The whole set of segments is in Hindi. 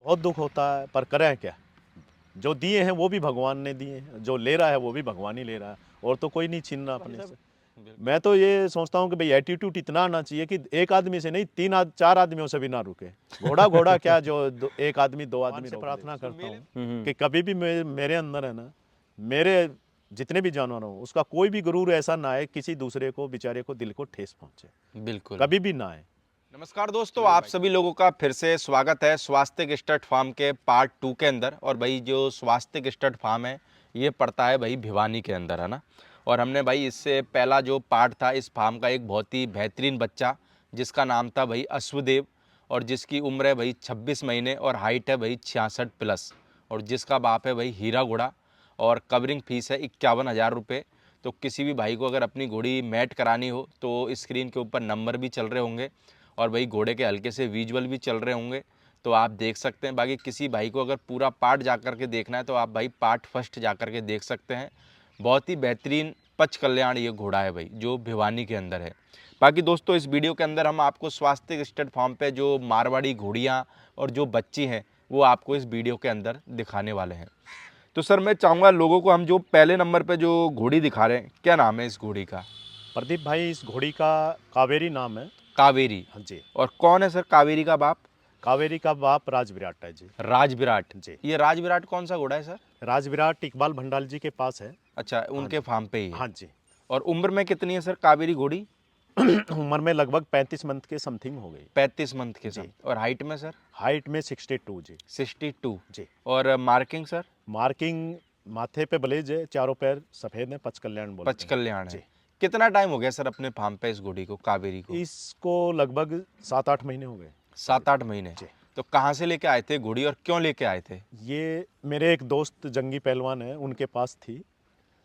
बहुत दुख होता है, पर करें क्या। जो दिए हैं वो भी भगवान ने दिए हैं, जो ले रहा है वो भी भगवान ही ले रहा है, और तो कोई नहीं छीन रहा अपने से। मैं तो ये सोचता हूँ कि भाई एटीट्यूड इतना आना चाहिए कि एक आदमी से नहीं, चार आदमियों से भी ना रुके। घोड़ा घोड़ा क्या, जो एक आदमी दो आदमी से प्रार्थना करता हूँ कि कभी भी मेरे अंदर है ना, मेरे जितने भी जानवर हो उसका कोई भी गुरूर ऐसा ना आए किसी दूसरे को बेचारे को दिल को ठेस पहुंचे, बिल्कुल। कभी भी ना आए। नमस्कार दोस्तों, आप सभी लोगों का फिर से स्वागत है स्वास्तिक स्टड फार्म के पार्ट 2 के अंदर। और भाई जो स्वास्तिक स्टड फार्म है ये पड़ता है भाई भिवानी के अंदर, है ना। और हमने भाई इससे पहला जो पार्ट था इस फार्म का एक बहुत ही बेहतरीन बच्चा जिसका नाम था भाई अश्वदेव, और जिसकी उम्र है भाई 26 महीने और हाइट है भाई 66 प्लस, और जिसका बाप है भाई हीरा घोड़ा, और कवरिंग फीस है 51,000 रुपये। तो किसी भी भाई को अगर अपनी घोड़ी मैट करानी हो तो स्क्रीन के ऊपर नंबर भी चल रहे होंगे और भाई घोड़े के हल्के से विजुअल भी चल रहे होंगे, तो आप देख सकते हैं। बाकी किसी भाई को अगर पूरा पार्ट जा कर के देखना है तो आप भाई पार्ट फर्स्ट जा कर के देख सकते हैं। बहुत ही बेहतरीन पच कल्याण ये घोड़ा है भाई जो भिवानी के अंदर है। बाकी दोस्तों इस वीडियो के अंदर हम आपको स्वास्तिक स्टड फार्म पे जो मारवाड़ी घोड़ियाँ और जो बच्ची हैं वो आपको इस वीडियो के अंदर दिखाने वाले हैं। तो सर मैं चाहूँगा लोगों को, हम जो पहले नंबर पे जो घोड़ी दिखा रहे हैं, क्या नाम है इस घोड़ी का? प्रदीप भाई, इस घोड़ी का कावेरी नाम है। कावेरी। हाँ जी। और कौन है सर कावेरी का बाप? कावेरी का बाप राज विराट है जी। राज विराट जी। ये राज विराट कौन सा घोड़ा है सर? राज विराट इकबाल भंडाल जी के पास है। अच्छा, हाँ उनके जी। फार्म पे ही है। हाँ जी। और उम्र में कितनी है सर कावेरी घोड़ी? उम्र में लगभग 35 मंथ के समथिंग हो गई। 35 मंथ के जी। सम। और हाइट में सर? हाइट में 62 जी। 62 जी। और मार्किंग सर? मार्किंग माथे पे ब्लेज है, चारों पैर सफेद है, पच कल्याण बोलते पच हैं। कल्याण है। जी। कितना टाइम हो गया सर अपने फार्म पे इस घोड़ी को, कावेरी को? इसको लगभग 7-8 महीने हो गए। 7-8 महीने। जी। तो कहाँ से लेके आए थे घोड़ी और क्यों लेके आए थे? ये मेरे एक दोस्त जंगी पहलवान है, उनके पास थी,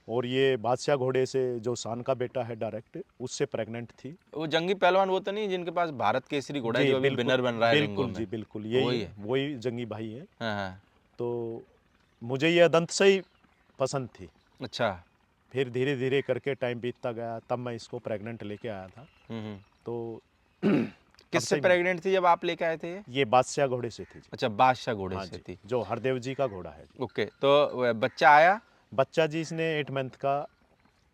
और ये बादशाह घोड़े से जो शान का बेटा है डायरेक्ट, उससे प्रेग्नेंट थी। वो जंगी पहलवान वो तो नहीं जिनके पास भारत केसरी घोड़ा है जी जो अभी बिल्कुल, विनर बन रहा है रिंगों बिल्कुल में? जी, बिल्कुल यही वही है, है। वही जंगी भाई है। हाँ हाँ। तो मुझे ये दंत से ही पसंद थी। अच्छा। फिर धीरे धीरे करके टाइम बीतता गया, तब मैं इसको प्रेग्नेंट लेके आया था। तो तब किससे से प्रेग्नेंट थी जब आप लेके आए थे ये बादशाह घोड़े से थी जी। अच्छा, बादशाह घोड़े हाँ से जी, थी। जो हरदेव जी का घोड़ा है जी। ओके, तो बच्चा आया? बच्चा जी इसने 8 मंथ का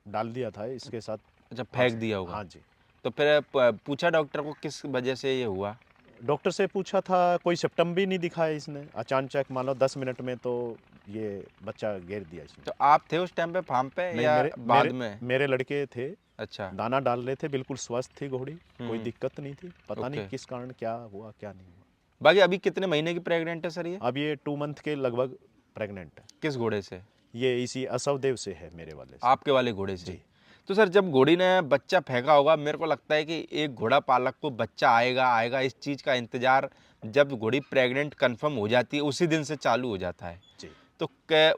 डाल दिया था इसके साथ। अच्छा, हाँ फेंक जी। दिया होगा। हाँ जी। तो फिर पूछा डॉक्टर को किस वजह से ये हुआ? डॉक्टर से पूछा था, कोई सिम्टम भी नहीं दिखाया इसने। अचानक मान लो 10 मिनट में तो ये बच्चा गिर दिया इसने। तो आप थे उस टाइम पे फार्म पे नहीं, या मेरे बाद मेरे में? मेरे लड़के थे, अच्छा। दाना डाल रहे थे, बिल्कुल स्वस्थ थी घोड़ी, कोई हम्म। दिक्कत नहीं थी। पता नहीं ओके। किस कारण क्या हुआ क्या नहीं हुआ। बाकी अभी कितने महीने की प्रेग्नेंट है सर ये? अब ये 2 मंथ के लगभग प्रेग्नेंट है। किस घोड़े से? ये इसी असवदेव से है, मेरे वाले से। आपके वाले घोड़े से? जी। तो सर जब घोड़ी ने बच्चा फेंका होगा, मेरे को लगता है कि एक घोड़ा पालक को बच्चा आएगा आएगा इस चीज़ का इंतजार जब घोड़ी प्रेग्नेंट कंफर्म हो जाती है उसी दिन से चालू हो जाता है। जी। तो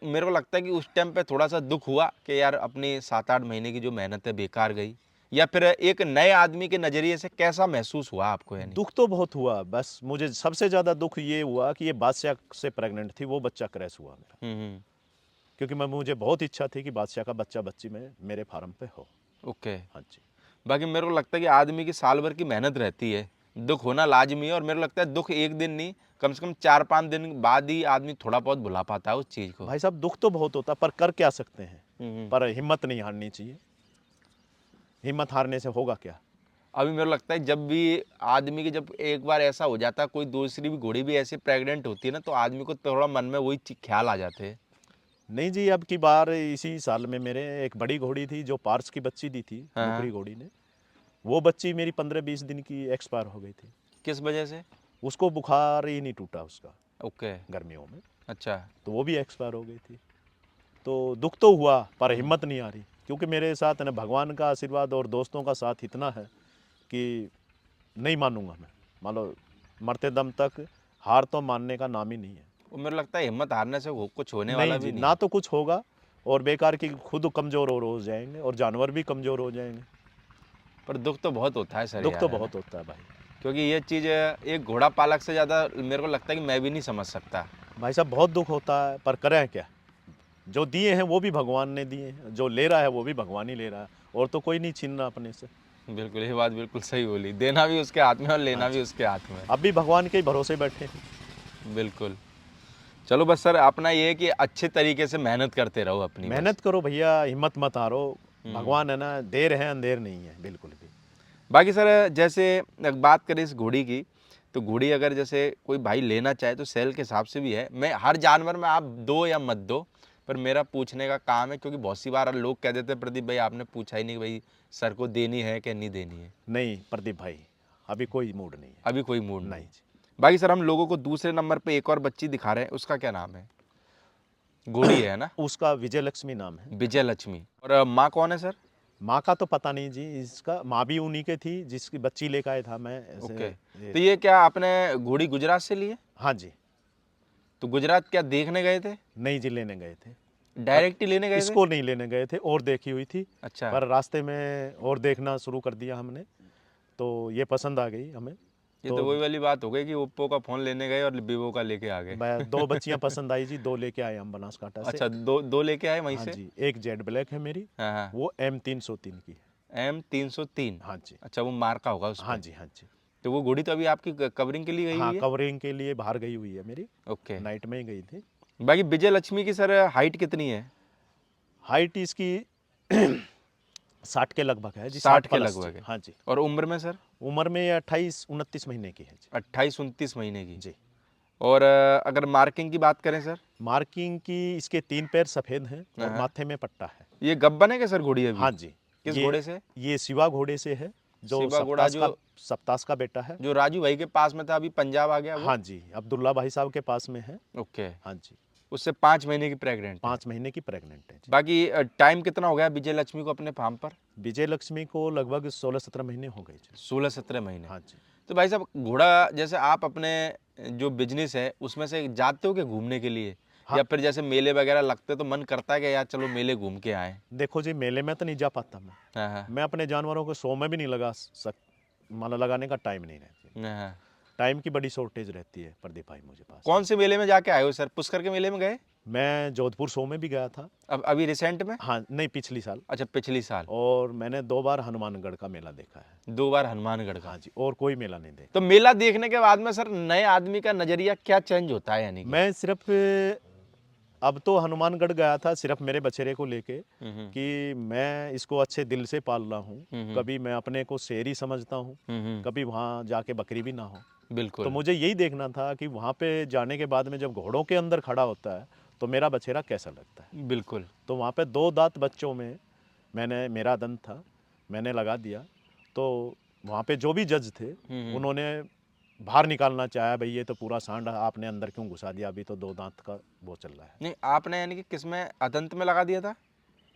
मेरे को लगता है कि उस टाइम पे थोड़ा सा दुख हुआ कि यार अपनी 7-8 महीने की जो मेहनत है बेकार गई, या फिर एक नए आदमी के नज़रिए से कैसा महसूस हुआ आपको? यानी दुख तो बहुत हुआ, बस मुझे सबसे ज़्यादा दुख ये हुआ कि ये बादशाह से प्रेग्नेंट थी, वो बच्चा क्रैश हुआ मेरा। क्योंकि मुझे बहुत इच्छा थी कि बादशाह का बच्चा बच्ची में मेरे फार्म पे हो। ओके। हाँ जी। बाकी मेरे को लगता है कि आदमी की साल भर की मेहनत रहती है, दुख होना लाजमी है, और मेरे को लगता है दुख एक दिन नहीं, कम से कम 4-5 दिन बाद ही आदमी थोड़ा बहुत भुला पाता है उस चीज़ को। भाई साहब, दुख तो बहुत होता, पर कर क्या सकते हैं। हम्म। पर हिम्मत नहीं हारनी चाहिए, हिम्मत हारने से होगा क्या। अभी मेरे को लगता है जब भी आदमी की जब एक बार ऐसा हो जाता है, कोई दूसरी भी घोड़ी भी ऐसे प्रेग्नेंट होती है ना, तो आदमी को थोड़ा मन में वही ख्याल आ जाते हैं। नहीं जी, अब की बार इसी साल में मेरे एक बड़ी घोड़ी थी जो पार्स की बच्ची दी थी, हाँ। नुकरी घोड़ी ने। वो बच्ची मेरी 15-20 दिन की एक्सपायर हो गई थी। किस वजह से? उसको बुखार ही नहीं टूटा उसका ओके। गर्मियों में, अच्छा। तो वो भी एक्सपायर हो गई थी। तो दुख तो हुआ, पर हिम्मत नहीं आ रही, क्योंकि मेरे साथ है ना भगवान का आशीर्वाद और दोस्तों का साथ इतना है कि नहीं मानूंगा मैं। मान लो मरते दम तक हार तो मानने का नाम ही नहीं है। वो मेरे को लगता है हिम्मत हारने से वो कुछ होने नहीं वाला जी, भी नहीं ना है। तो कुछ होगा, और बेकार की खुद कमज़ोर हो जाएंगे और जानवर भी कमज़ोर हो जाएंगे। पर दुख तो बहुत होता है सर दुख तो यार, है ना? बहुत होता है भाई। क्योंकि ये चीज़ एक घोड़ा पालक से ज़्यादा मेरे को लगता है कि मैं भी नहीं समझ सकता। भाई साहब, बहुत दुख होता है, पर करें क्या। जो दिए हैं वो भी भगवान ने दिए हैं, जो ले रहा है वो भी भगवान ही ले रहा है, और तो कोई नहीं छीन रहा अपने से। बिल्कुल, ये बात बिल्कुल सही बोली। देना भी उसके हाथ में और हाँ लेना भी जी। उसके हाथ में। अब भी भगवान के ही भरोसे बैठे हैं। बिल्कुल। चलो बस सर अपना ये है कि अच्छे तरीके से मेहनत करते रहो अपनी, बस। मेहनत करो भैया, हिम्मत मत हारो। भगवान है ना, देर है अंधेर नहीं है बिल्कुल भी। बाकी सर जैसे अगर बात करें इस घोड़ी की, तो घोड़ी अगर जैसे कोई भाई लेना चाहे तो सेल के हिसाब से भी है। मैं हर जानवर में आप दो या मत दो, पर मेरा पूछने का काम है, क्योंकि बहुत सी बार लोग कह देते हैं प्रदीप भाई आपने पूछा ही नहीं कि भाई सर को देनी है कि नहीं देनी है। नहीं प्रदीप भाई, अभी कोई मूड नहीं है। अभी कोई मूड नहीं नहीं। जी। बाकी सर हम लोगों को दूसरे नंबर पे एक और बच्ची दिखा रहे हैं, उसका क्या नाम है? घोड़ी है ना? उसका विजय लक्ष्मी नाम है। विजय लक्ष्मी। और माँ कौन है सर? माँ का तो पता नहीं जी, इसका माँ भी उन्हीं के थी जिसकी बच्ची लेकर आया था मैं ऐसे। ओके। तो ये क्या आपने घोड़ी गुजरात से ली है? हाँ जी। तो गुजरात क्या देखने गए थे? नहीं जी, लेने गए थे। डायरेक्ट ही लेने गए थे? इसको नहीं लेने गए थे, और देखी हुई थी। अच्छा। पर रास्ते में और देखना शुरू कर दिया हमने, तो ये पसंद आ गई हमें। ये तो वही वाली बात हो गई कि ओप्पो का फोन लेने गए और वीवो का लेके आ गए। दो बच्चियां पसंद आई जी, दो लेके आए हम बनासकांठा से। अच्छा, दो लेके आए वहीं हाँ से? जी, एक जेड ब्लैक है मेरी, हाँ हाँ। वो M303 की है। M303। हाँ जी। अच्छा, वो मार्का होगा उस हाँ पे। जी। हाँ जी। तो वो घोड़ी तो अभी आपकी कवरिंग के लिए गई हाँ, हुई है? कवरिंग के लिए बाहर गई हुई है मेरी, ओके। नाइट में ही गई थी। बाकी विजय लक्ष्मी की सर हाइट कितनी है? हाइट इसकी 60 के लगभग है जी, 60 के प्लस लगभग जी। है। हाँ जी। और उम्र में सर? उम्र में 28-29 महीने की है जी। 28-29 महीने की। जी। और अगर मार्किंग की बात करें सर? मार्किंग की इसके 3 पैर सफेद हैं और हाँ। माथे में पट्टा है। ये गब्बन है क्या सर घोड़ी अभी? हाँ जी। किस ये घोड़े से? ये शिवा घोड़े से है, जो शिवा घोड़ा सप्तास का बेटा है। जो राजू भाई के पास में था, अभी पंजाब आ गया वो? हाँ जी, अब्दुल्ला भाई साहब के पास में है। ओके। हाँ जी। उससे 5 महीने की प्रेग्नेंट है। 5 महीने की प्रेग्नेंट है जी। बाकी टाइम कितना हो गया विजय लक्ष्मी को अपने फार्म पर? विजय लक्ष्मी को लगभग 16-17 महीने हो गए जी। 16-17 महीने। हाँ जी। तो भाई साहब घोड़ा जैसे आप अपने जो बिजनेस है उसमें से जाते हो क्या घूमने के लिए? हाँ। या फिर जैसे मेले वगैरह लगते तो मन करता है कि यार चलो मेले घूम के आए? देखो जी, मेले में तो नहीं जा पाता मैं। हाँ हाँ। मैं अपने जानवरों को शो में भी नहीं मतलब लगाने का टाइम नहीं रहती। हाँ, हाँ। टाइम की बड़ी शॉर्टेज रहती है प्रदीप भाई मुझे पास। कौन से मेले में जाके आए हो सर? पुष्कर के मेले में गए? मैं जोधपुर शो में भी गया था। अब अभी रिसेंट में? हाँ, नहीं पिछली साल। अच्छा, पिछली साल। और मैंने 2 बार हनुमानगढ़ का मेला देखा है। 2 बार हनुमानगढ़ का? हाँ जी, और कोई मेला नहीं देखा। तो मेला देखने के बाद में सर नए आदमी का नजरिया क्या चेंज होता है यानी कि? मैं सिर्फ अब तो हनुमानगढ़ गया था सिर्फ मेरे बछेरे को लेके, कि मैं इसको अच्छे दिल से पाल रहा हूँ। कभी मैं अपने को शेरी समझता हूँ, कभी वहाँ जाके बकरी भी ना हो। बिल्कुल। तो मुझे यही देखना था कि वहाँ पे जाने के बाद में जब घोड़ों के अंदर खड़ा होता है तो मेरा बछेरा कैसा लगता है। बिल्कुल। तो वहाँ पे 2 दांत बच्चों में मेरा दंत था, मैंने लगा दिया। तो वहाँ पे जो भी जज थे उन्होंने बाहर निकालना चाहा, भाई ये तो पूरा सांड आपने अंदर क्यों घुसा दिया, अभी तो 2 दांत का वो चल रहा है। नहीं, आपने यानी कि किसमें अदंत में लगा दिया था?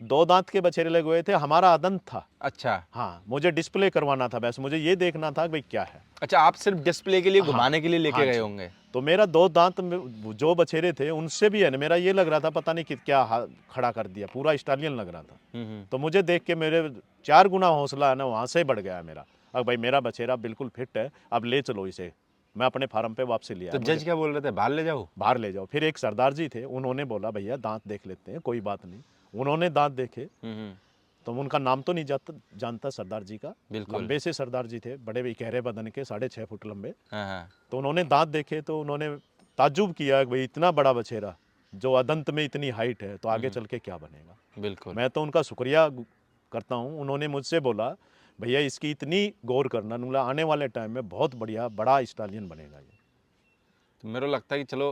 2 दांत के बछेरे लगे हुए थे, हमारा अदंत था। अच्छा। हाँ, मुझे डिस्प्ले करवाना था, बस मुझे ये देखना था कि भाई क्या है। अच्छा, आप सिर्फ डिस्प्ले के लिए हाँ, घुमाने के लिए लेके हाँ गए जी। होंगे? तो मेरा 2 दांत में जो बछेरे थे उनसे भी है ना, मेरा ये लग रहा था पता नहीं क्या खड़ा कर दिया, पूरा स्टालियन लग रहा था। तो मुझे देख के मेरे 4 गुना हौसला है ना वहाँ से बढ़ गया मेरा। अब भाई मेरा बछेरा बिल्कुल फिट है, अब ले चलो इसे, मैं अपने फार्म पे वापसी ले तो आया। जज क्या बोल रहे थे, बाहर ले जाओ? बाहर ले जाओ। फिर एक सरदार जी थे, उन्होंने बोला भैया दांत देख लेते हैं, कोई बात नहीं। उन्होंने दांत देखे, तो उनका नाम तो नहीं जानता सरदार जी का। बिल्कुल। लंबे से सरदार जी थे, बड़े गहरे बदन के, 6.5 फुट लंबे। हाँ। तो उन्होंने दांत देखे तो उन्होंने ताज्जुब किया कि भाई इतना बड़ा बछेरा जो अदंत में इतनी हाइट है, तो आगे चल के क्या बनेगा। बिल्कुल। मैं तो उनका शुक्रिया करता हूँ। उन्होंने मुझसे बोला भैया इसकी इतनी गौर करना, नूला आने वाले टाइम में बहुत बढ़िया बड़ा स्टालियन बनेगा ये। तो मेरे को लगता है कि चलो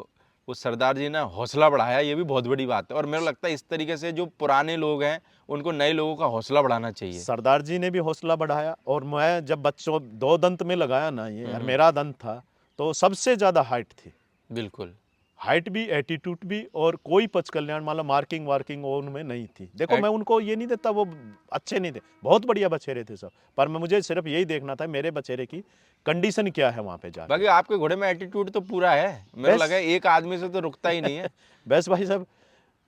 वो सरदार जी ने हौसला बढ़ाया, ये भी बहुत बड़ी बात है। और मेरे को लगता है इस तरीके से जो पुराने लोग हैं उनको नए लोगों का हौसला बढ़ाना चाहिए। सरदार जी ने भी हौसला बढ़ाया। और मैं जब बच्चों 2 दंत में लगाया ना ये, और मेरा दंत था, तो सबसे ज़्यादा हाइट थी। बिल्कुल। हाइट भी, एटीट्यूड भी, और कोई पच कल्याण मतलब मार्किंग वार्किंग उनमें नहीं थी। देखो मैं उनको ये नहीं देता वो अच्छे नहीं थे, बहुत बढ़िया बछेरे थे सब, पर मुझे सिर्फ यही देखना था मेरे बछेरे की कंडीशन क्या है वहाँ पे जाके। बाकी आपके घोड़े में एटीट्यूड तो पूरा है, मेरे को लगा एक आदमी से तो रुकता ही नहीं है। बस भाई साहब,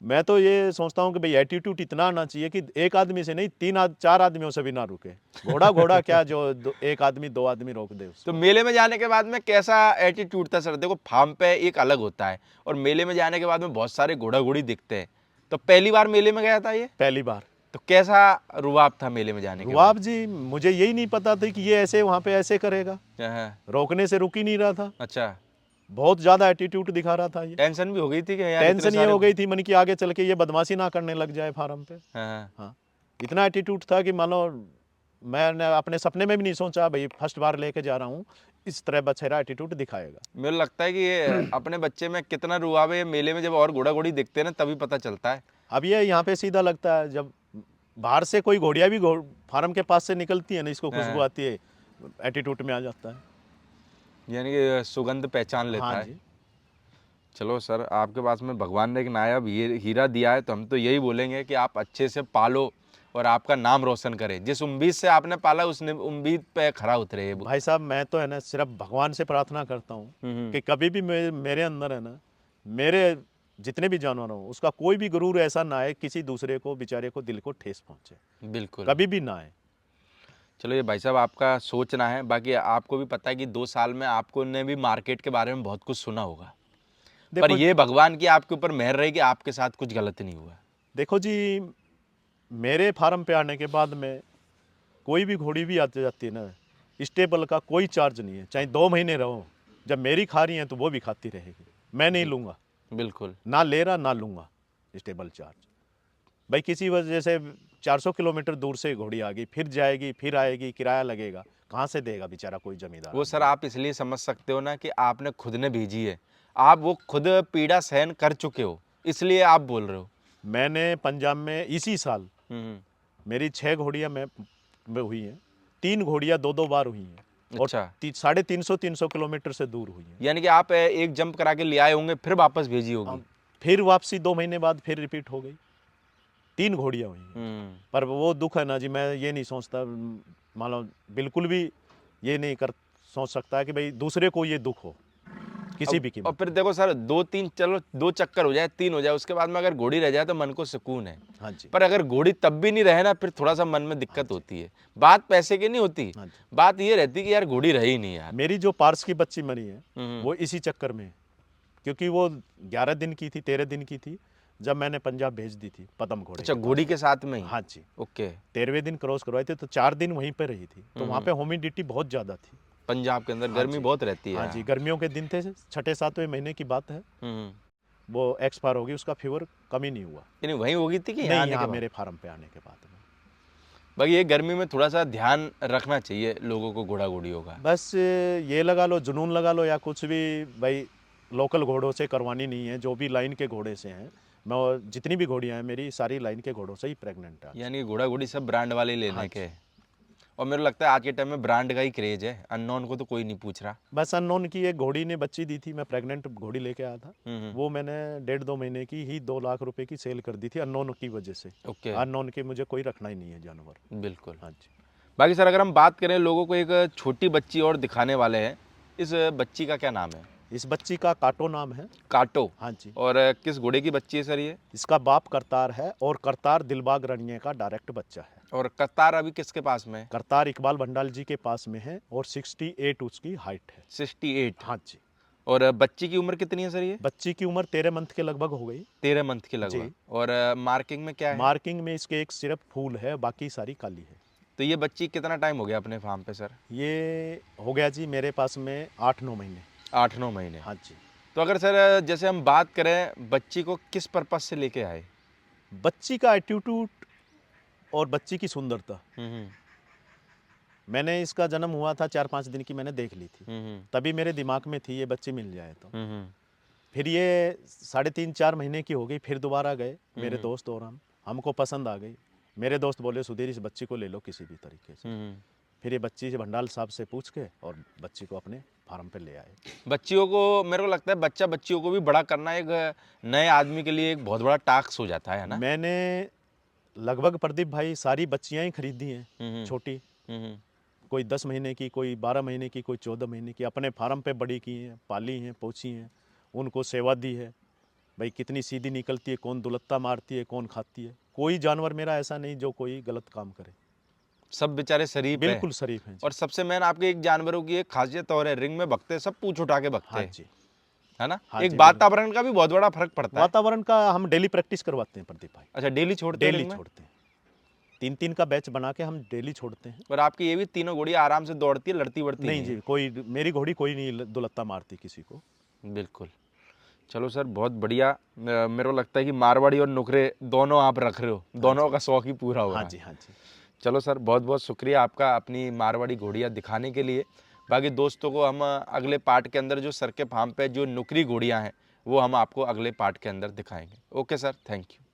मैं तो ये सोचता हूँ कि भाई एटीट्यूड इतना आना चाहिए कि एक आदमी से नहीं, 3-4 आदमियों से भी ना रुके। घोड़ा क्या जो एक आदमी 2 आदमी रोक दे उसको। तो मेले में जाने के बाद में कैसा एटीट्यूड था सर? देखो फार्म पे एक अलग होता है और मेले में जाने के बाद में बहुत सारे घोड़ा घोड़ी दिखते हैं। तो पहली बार मेले में गया था ये? पहली बार। तो कैसा रुआब था मेले में जाने के बाद? रुआब जी, मुझे यही नहीं पता था कि ये ऐसे वहाँ पे ऐसे करेगा। हाँ। रोकने से रुक ही नहीं रहा था। अच्छा। बहुत ज्यादा एटीट्यूड दिखा रहा था ये। टेंशन भी हो गई थी कि यार इतने टेंशन ये सारे- हो गई थी मन की आगे चल के ये बदमाशी ना करने लग जाए फार्म पे। हाँ, हाँ, इतना एटीट्यूड था कि मानो मैंने अपने सपने में भी नहीं सोचा भाई फर्स्ट बार लेके जा रहा हूँ इस तरह बछेरा एटीट्यूड दिखाएगा। मुझे लगता है कि ये अपने बच्चे में कितना रुआब है, ये मेले में जब और घोड़ा घोड़ी दिखते हैं ना तभी पता चलता है। अब ये यहाँ पे सीधा लगता है, जब बाहर से कोई घोड़िया भी फार्म के पास से निकलती है ना, इसको खुशबू हाँ। आती है, एटीट्यूड में आ जाता है। यानी कि सुगंध पहचान लेता हाँ है। जी। चलो सर, आपके पास में भगवान ने एक नायाब हीरा दिया है, तो हम तो यही बोलेंगे कि आप अच्छे से पालो और आपका नाम रोशन करें। जिस उम्मीद से आपने पाला उसने उम्मीद पे खरा उतरे ये। भाई साहब मैं तो है ना सिर्फ भगवान से प्रार्थना करता हूँ कि कभी भी मेरे अंदर है ना, मेरे जितने भी जानवर हो उसका कोई भी गुरूर ऐसा ना आए किसी दूसरे को बेचारे को दिल को ठेस पहुंचे, बिल्कुल, कभी भी ना आए। चलो ये भाई साहब आपका सोचना है। बाकी आपको भी पता है कि 2 साल में आपको ने भी मार्केट के बारे में बहुत कुछ सुना होगा, पर देखो ये भगवान की आपके ऊपर मेहर रही कि आपके साथ कुछ गलत नहीं हुआ। देखो जी, मेरे फार्म पे आने के बाद में कोई भी घोड़ी भी आती जाती है ना, स्टेबल का कोई चार्ज नहीं है, चाहे 2 महीने रहो, जब मेरी खा रही है तो वो भी खाती रहेगी, मैं नहीं लूँगा, बिल्कुल, ना ले रहा ना लूँगा स्टेबल चार्ज। भाई किसी वजह से 400 किलोमीटर दूर से घोड़ी आ गई, फिर जाएगी फिर आएगी, किराया लगेगा, कहाँ से देगा बेचारा कोई जमींदार। वो सर आप इसलिए समझ सकते हो ना कि आपने खुद ने भेजी है, आप वो खुद पीड़ा सहन कर चुके हो, इसलिए आप बोल रहे हो। मैंने पंजाब में इसी साल हम्म, मेरी 6 घोड़ियाँ में हुई हैं, 3 घोड़ियाँ 2-2 बार हुई हैं, और अच्छा, 350 किलोमीटर से दूर हुई हैं। यानी कि आप एक जंप करा के ले आए होंगे फिर वापस भेजी होगी। अब फिर वापसी 2 महीने बाद फिर रिपीट हो गई, 3 घोड़ियाँ हुई हैं। पर वो दुख है ना जी, मैं ये नहीं सोचता, मान लो बिल्कुल भी ये नहीं कर सोच सकता कि भाई दूसरे को ये दुख हो किसी भी और कीमत। फिर देखो सर, 2-3 चलो 2 चक्कर हो जाए, 3 हो जाए, उसके बाद में अगर घोड़ी रह जाए तो मन को सुकून है। हाँ जी, पर अगर घोड़ी तब भी नहीं रहे ना, फिर थोड़ा सा मन में दिक्कत होती है। बात पैसे की नहीं होती, हाँ जी। बात ये रहती कि यार घोड़ी रही नहीं यार। मेरी जो पार्स की बच्ची मरी है हम्म, वो इसी चक्कर में है, क्योंकि वो 11 दिन की थी, 13 दिन की थी जब मैंने पंजाब भेज दी थी पदम घोड़े अच्छा के घोड़ी के साथ में ही। पास। हाँ जी, ओके, 13वें दिन क्रॉस करवाए थे तो 4 दिन वहीं पे रही थी, तो वहाँ पे ह्यूमिडिटी बहुत ज़्यादा थी। पंजाब के अंदर हाँ गर्मी जी। बहुत रहती है। हाँ जी, गर्मियों के दिन थे, 6-7वें महीने की बात है, हम्म, वो एक्सपायर हो गई, उसका फीवर कम ही नहीं हुआ। यानी वहीं होगी थी कि यहाँ नहीं, आने के यहाँ बाद? मेरे फार्म पे आने के बाद में। बाकी ये गर्मी में थोड़ा सा ध्यान रखना चाहिए लोगों को घोड़ा घोड़ियों का। बस ये लगा लो, जुनून लगा लो या कुछ भी, भाई लोकल घोड़ों से करवानी नहीं है, जो भी लाइन के घोड़े से हैं, मैं जितनी भी घोड़ियाँ हैं मेरी सारी लाइन के घोड़ों से ही प्रेग्नेंट है। यानी कि घोड़ा घोड़ी सब ब्रांड वाले लेने हाँ के। और मेरे को लगता है आज के टाइम में ब्रांड का ही क्रेज है, अननोन को तो कोई नहीं पूछ रहा। बस अननोन की एक घोड़ी ने बच्ची दी थी, मैं प्रेग्नेंट घोड़ी लेके आया था, वो मैंने 1.5-2 महीने की ही 2 लाख रुपए की सेल कर दी थी अननोन की वजह से। ओके, अननोन के मुझे कोई रखना ही नहीं है जानवर। बिल्कुल। हाँ जी। बाकी सर अगर हम बात करें, लोगों को एक छोटी बच्ची और दिखाने वाले हैं, इस बच्ची का क्या नाम है? इस बच्ची का काटो नाम है। काटो। हाँ जी। और किस घोड़े की बच्ची है सर ये? इसका बाप करतार है और करतार दिलबाग रणिये का डायरेक्ट बच्चा है। और कतार अभी किसके पास में है? करतार इकबाल भंडाल जी के पास में है और 68 उसकी हाइट है। 68। हाँ जी। और बच्ची की उम्र कितनी है सर ये? बच्ची की उम्र 13 मंथ के लगभग हो गई। 13 मंथ के लगभग। जी। और मार्किंग में क्या है? मार्किंग में इसके एक सिर्फ फूल है, बाकी सारी काली है। तो ये बच्ची कितना टाइम हो गया अपने फार्म पे सर? ये हो गया जी मेरे पास में 8-9 महीने। 8-9 महीने। हाँ जी। तो अगर सर जैसे हम बात करें बच्ची को किस पर्पस से लेके आए? बच्ची का एटीट्यूड और बच्ची की सुंदरता, हम्म, मैंने इसका जन्म हुआ था 4-5 दिन की, मैंने देख ली थी, हम्म, तभी मेरे दिमाग में थी ये बच्ची मिल जाए तो। हम्म, फिर ये 3.5-4 महीने की हो गई, फिर दोबारा गए मेरे दोस्त और हमको पसंद आ गई। मेरे दोस्त बोले सुधीर इस बच्ची को ले लो किसी भी तरीके से। फिर ये बच्ची से भंडाल साहब से पूछ के और बच्ची को अपने फार्म पे ले आए। बच्चियों को मेरे को लगता है बच्चियों को भी बड़ा करना एक नए आदमी के लिए एक बहुत बड़ा टास्क हो जाता है ना? मैंने लगभग प्रदीप भाई सारी बच्चियाँ ही खरीदी हैं छोटी, कोई 10 महीने की, कोई 12 महीने की, कोई 14 महीने की, अपने फार्म पे बड़ी की हैं, पाली हैं, पोछी हैं, उनको सेवा दी है। भाई कितनी सीधी निकलती है, कौन दुलत्ता मारती है, कौन खाती है, कोई जानवर मेरा ऐसा नहीं जो कोई गलत काम करे। सब बेचारे शरीफ है। बिल्कुल शरीफ हैं जी। और सबसे मेन आपके एक जानवरों की एक खासियत और है, रिंग में भगते सब पूछ उठा के भगते हाँ हैं, जी। है ना? हाँ एक जी, वातावरण का भी बहुत बड़ा फर्क पड़ता है। वातावरण का हम डेली प्रैक्टिस करवाते हैं प्रदीप भाई। अच्छा डेली छोड़ते हैं डेली रिंग में? छोड़ते हैं, 3-3 का बैच बना के हम डेली छोड़ते हैं। और आपकी ये भी तीनों घोड़ी आराम से दौड़ती है, लड़ती वड़ती नहीं जी, कोई मेरी घोड़ी कोई नहीं दुलत्ता मारती किसी को। बिल्कुल। चलो सर, बहुत बढ़िया। मेरे को लगता है कि मारवाड़ी और नुकरे दोनों आप रख रहे हो, दोनों का शौक ही पूरा हो रहा हाँ है। जी, हाँ जी। चलो सर, बहुत बहुत शुक्रिया आपका अपनी मारवाड़ी घोड़ियाँ दिखाने के लिए। बाकी दोस्तों को हम अगले पार्ट के अंदर जो सर के फार्म पे जो नुकरी घोड़ियाँ हैं वो हम आपको अगले पार्ट के अंदर दिखाएंगे। Okay sir, thank you.